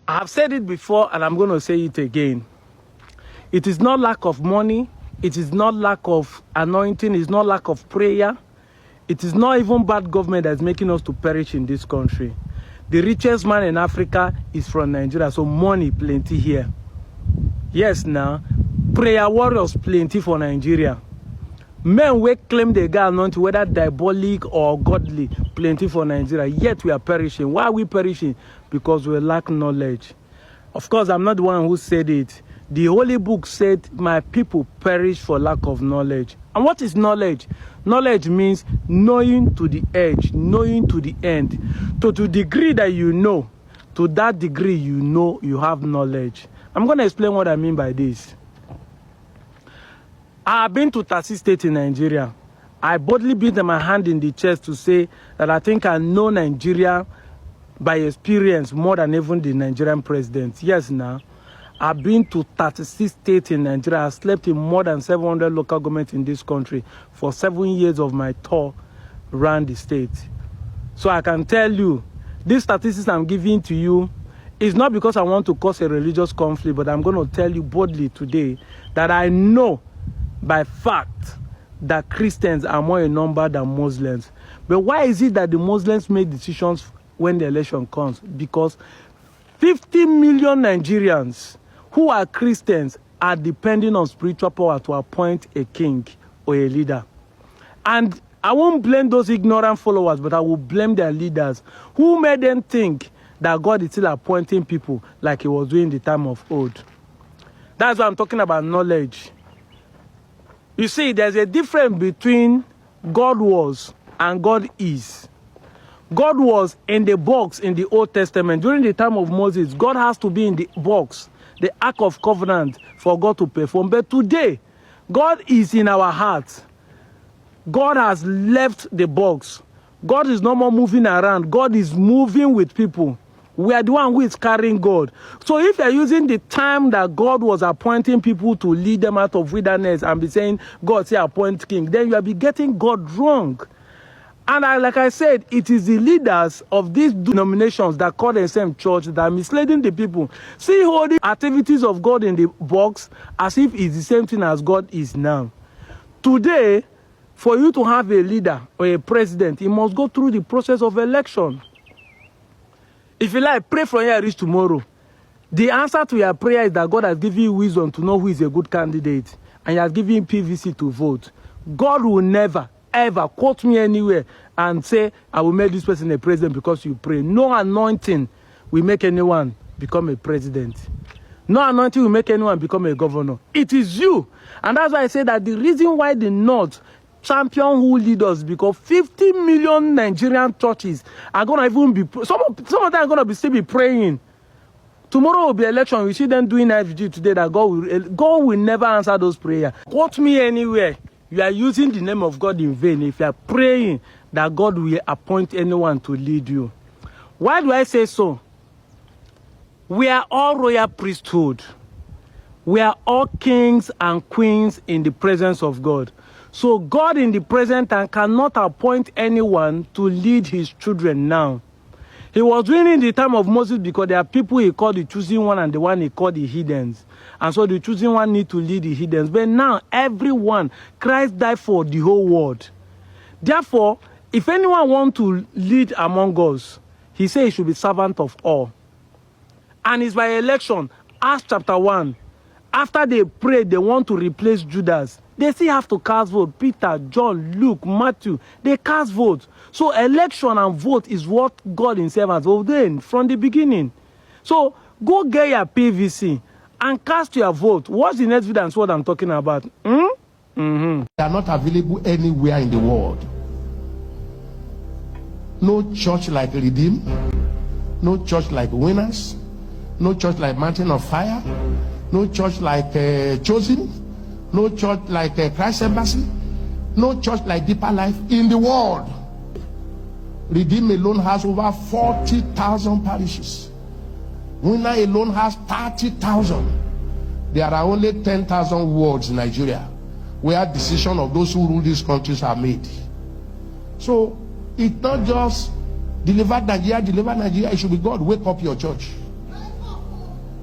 I have said it before and I'm going to say it again. It is not lack of money. It is not lack of anointing. It is not lack of prayer. It is not even bad government that is making us to perish in this country. The richest man in Africa is from Nigeria, so money plenty here. Yes, now, prayer warriors plenty for Nigeria. Men we claim they got anointing, whether diabolic or godly, plenty for Nigeria. Yet we are perishing. Why are we perishing? Because we lack knowledge. Of course, I'm not the one who said it. The Holy Book said, my people perish for lack of knowledge. And what is knowledge? Knowledge means knowing to the edge, knowing to the end. To the degree that you know, to that degree you know you have knowledge. I'm going to explain what I mean by this. I have been to 30 states in Nigeria. I boldly beat my hand in the chest to say that I think I know Nigeria by experience more than even the Nigerian president. Yes, now. I've been to 36 states in Nigeria. I slept in more than 700 local governments in this country for 7 years of my tour around the state. So I can tell you, these statistics I'm giving to you is not because I want to cause a religious conflict, but I'm going to tell you boldly today that I know by fact that Christians are more in number than Muslims. But why is it that the Muslims make decisions when the election comes? Because 50 million Nigerians who are Christians are depending on spiritual power to appoint a king or a leader. And I won't blame those ignorant followers, but I will blame their leaders who made them think that God is still appointing people like he was doing in the time of old. That's why I'm talking about knowledge. You see, there's a difference between God was and God is. God was in the box in the Old Testament. During the time of Moses, God has to be in the box, the Ark of Covenant, for God to perform. But today, God is in our hearts. God has left the box. God is no more moving around. God is moving with people. We are the one who is carrying God. So if you're using the time that God was appointing people to lead them out of wilderness and be saying, God say appoint king, then you will be getting God wrong. And like I said, it is the leaders of these denominations that call themselves church that are misleading the people. See holding activities of God in the box as if it's the same thing as God is now. Today, for you to have a leader or a president, you must go through the process of election. If you like, pray from here reach tomorrow. The answer to your prayer is that God has given you wisdom to know who is a good candidate. And he has given you PVC to vote. God will never, ever quote me anywhere and say, I will make this person a president because you pray. No anointing will make anyone become a president. No anointing will make anyone become a governor. It is you. And that's why I say that the reason why the North champion who lead us, because 50 million Nigerian churches are going to even be, some of them are going to still be praying. Tomorrow will be election. We see them doing IFG today that God will never answer those prayers. Quote me anywhere. You are using the name of God in vain if you are praying that God will appoint anyone to lead you. Why do I say so? We are all royal priesthood. We are all kings and queens in the presence of God. So God in the present time cannot appoint anyone to lead his children now. He was doing it in the time of Moses because there are people he called the choosing one and the one he called the heathens. And so the choosing one need to lead the heathens. But now everyone, Christ died for the whole world. Therefore, if anyone wants to lead among us, he said he should be servant of all. And it's by election. Acts chapter 1. After they prayed, they want to replace Judas. They still have to cast vote. Peter, John, Luke, Matthew, they cast vote. So election and vote is what God himself has ordained from the beginning. So go get your PVC and cast your vote. What's the next evidence what I'm talking about? They are not available anywhere in the world. No church like Redeem, no church like Winners, no church like Mountain of Fire, no church like Chosen, no church like Christ Embassy, no church like Deeper Life in the world. Redeem alone has over 40,000 parishes. Winner alone has 30,000. There are only 10,000 wards in Nigeria where decisions of those who rule these countries are made. So it's not just deliver Nigeria, it should be God, wake up your church.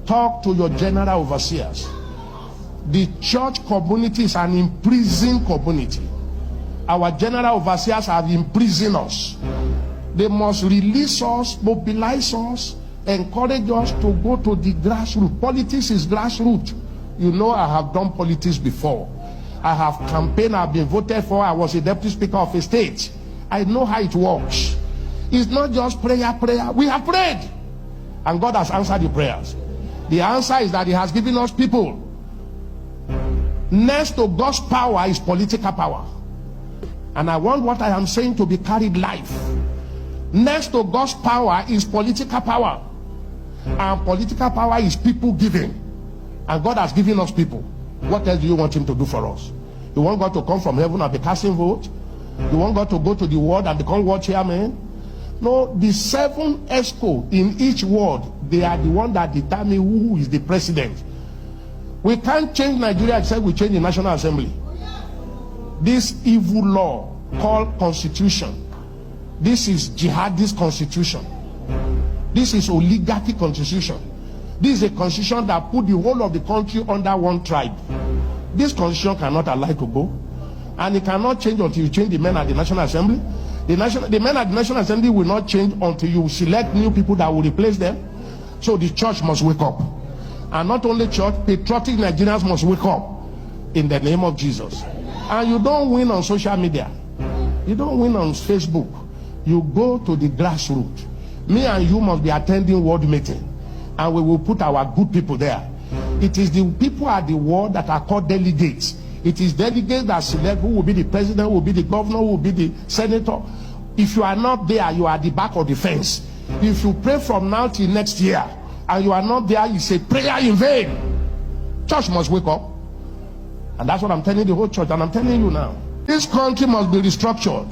Talk to your general overseers. The church community is an imprisoned community. Our general overseers have imprisoned us. They must release us, mobilize us, encourage us to go to the grassroots. Politics is grassroots. You know, I have done politics before. I have campaigned, I've been voted for, I was a deputy speaker of a state. I know how it works. It's not just prayer. We have prayed, and God has answered the prayers. The answer is that He has given us people. Next to God's power is political power. And I want what I am saying to be carried live. Next to God's power is political power. And political power is people giving. And God has given us people. What else do you want Him to do for us? You want God to come from heaven and be casting vote? You want God to go to the world and become world chairman? No, the 7 ESCO in each ward, they are the one that determine who is the president. We can't change Nigeria except we change the National Assembly. This evil law called constitution, this is jihadist constitution. This is oligarchy constitution. This is a constitution that put the whole of the country under one tribe. This constitution cannot allow to go, and it cannot change until you change the men at the National Assembly. The men at the National Assembly will not change until you select new people that will replace them. So the church must wake up. And not only church, patriotic Nigerians must wake up in the name of Jesus. And you don't win on social media. You don't win on Facebook. You go to the grassroots. Me and you must be attending world meeting. And we will put our good people there. It is the people at the world that are called delegates. It is delegates that select who will be the president, who will be the governor, who will be the senator. If you are not there, you are at the back of the fence. If you pray from now till next year and you are not there, it's a prayer in vain. Church must wake up. And that's what I'm telling the whole church, and I'm telling you now. This country must be restructured.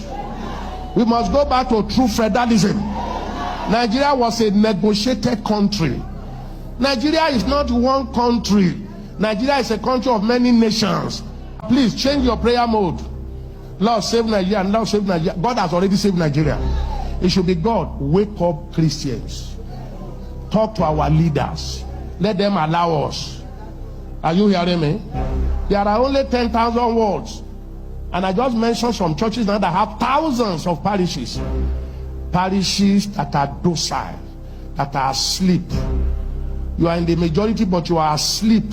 We must go back to true federalism. Nigeria was a negotiated country. Nigeria is not one country. Nigeria is a country of many nations. Please change your prayer mode. Lord, save Nigeria, and Lord, save Nigeria. God has already saved Nigeria. It should be God. Wake up, Christians. Talk to our leaders. Let them allow us. Are you hearing me? There are only 10,000 wards. And I just mentioned some churches now that have thousands of parishes. Parishes that are docile, that are asleep. You are in the majority, but you are asleep.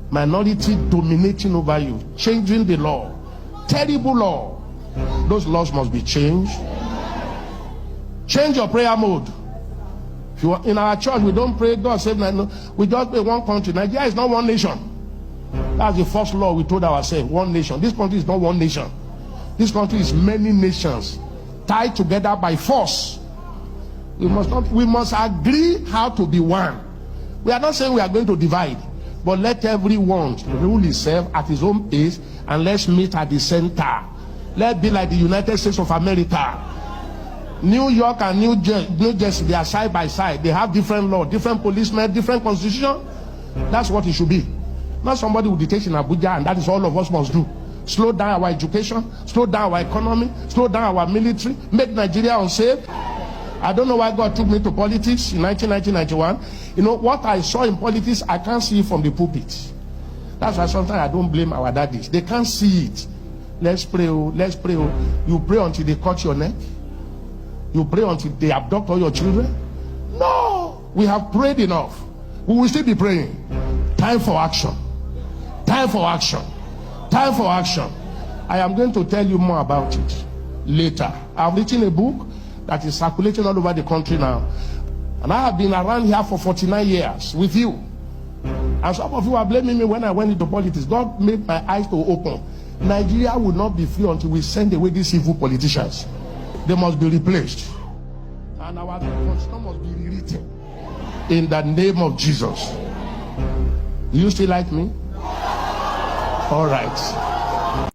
Minority dominating over you, changing the law. Terrible law. Those laws must be changed. Change your prayer mode. If you are in our church, we don't pray God save Nigeria. We just pray one country. Nigeria is not one nation. That's the first law we told ourselves. One nation. This country is not one nation. This country is many nations tied together by force. We must agree how to be one. We are not saying we are going to divide, but let everyone rule himself at his own pace, and let's meet at the center. Let's be like the United States of America. New York and New Jersey, they are side by side. They have different law, different policemen, different constitution. That's what it should be. Not somebody who dictates in Abuja, and that is all of us must do. Slow down our education, slow down our economy, slow down our military, make Nigeria unsafe. I don't know why God took me to politics in 1991. You know, what I saw in politics, I can't see from the pulpit. That's why sometimes I don't blame our daddies. They can't see it. Let's pray, oh, let's pray. Oh. You pray until they cut your neck. You pray until they abduct all your children. No, we have prayed enough. We will still be praying. Time for action. Time for action. Time for action. I am going to tell you more about it later. I've written a book that is circulating all over the country now. And I have been around here for 49 years with you. And some of you are blaming me when I went into politics. God made my eyes to open. Nigeria will not be free until we send away these evil politicians. They must be replaced. And our constitution must be rewritten. In the name of Jesus. Do you still like me? All right.